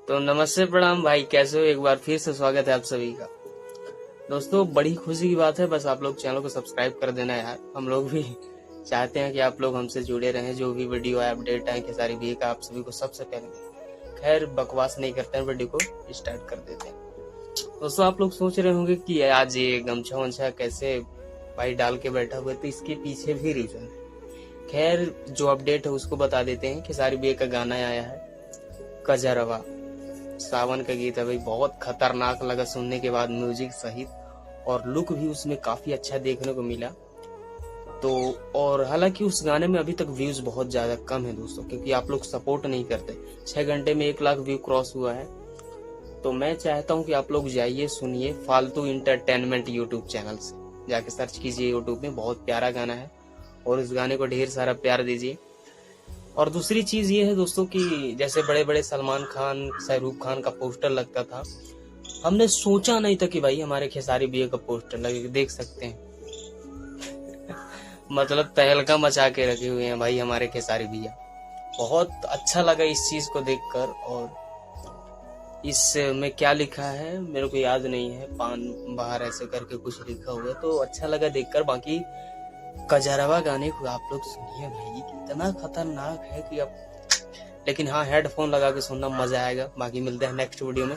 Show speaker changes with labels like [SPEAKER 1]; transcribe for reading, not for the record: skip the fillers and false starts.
[SPEAKER 1] तो नमस्ते प्रणाम भाई, कैसे हो? एक बार फिर से स्वागत है आप सभी का। दोस्तों, बड़ी खुशी की बात है, बस आप लोग चैनल को सब्सक्राइब कर देना यार। हम लोग भी चाहते हैं कि आप लोग हमसे जुड़े रहें, जो भी वीडियो है अपडेट है खेसारी भैया का आप सभी को सबसे पहले। खैर बकवास नहीं करते हैं, वीडियो को स्टार्ट कर देते हैं। दोस्तों, आप लोग सोच रहे होंगे कि आज ये गमछा वमछा कैसे भाई डाल के बैठा हुआ है, तो इसके पीछे भी रीजन है। खैर जो अपडेट है उसको बता देते हैं। खेसारी भैया का गाना आया है कजरवा, सावन का गीत है भाई। बहुत खतरनाक लगा सुनने के बाद, म्यूजिक सहित, और लुक भी उसमें काफी अच्छा देखने को मिला। तो और हालांकि उस गाने में अभी तक व्यूज बहुत ज्यादा कम है दोस्तों, क्योंकि आप लोग सपोर्ट नहीं करते। 6 घंटे में 1 लाख व्यू क्रॉस हुआ है। तो मैं चाहता हूं कि आप लोग जाइए, सुनिए फालतू इंटरटेनमेंट यूट्यूब चैनल से जाके सर्च कीजिए यूट्यूब में। बहुत प्यारा गाना है और उस गाने को ढेर सारा प्यार दीजिए। और दूसरी चीज ये है दोस्तों कि जैसे बड़े बड़े सलमान खान, शाहरुख खान का पोस्टर लगता था, हमने सोचा नहीं था कि भाई हमारे खेसारी भैया का पोस्टर लगे। देख सकते हैं मतलब तहलका मचा के रखे हुए हैं भाई हमारे खेसारी भैया। बहुत अच्छा लगा इस चीज को देखकर। और इस में क्या लिखा है मेरे को याद नहीं है, पान बाहर ऐसे करके कुछ लिखा हुआ है, तो अच्छा लगा देखकर। बाकी कजरवा गाने को आप लोग सुनिए भाई, इतना खतरनाक है कि अब, लेकिन हाँ हेडफोन लगा के सुनना मजा आएगा। बाकी मिलते हैं नेक्स्ट वीडियो में।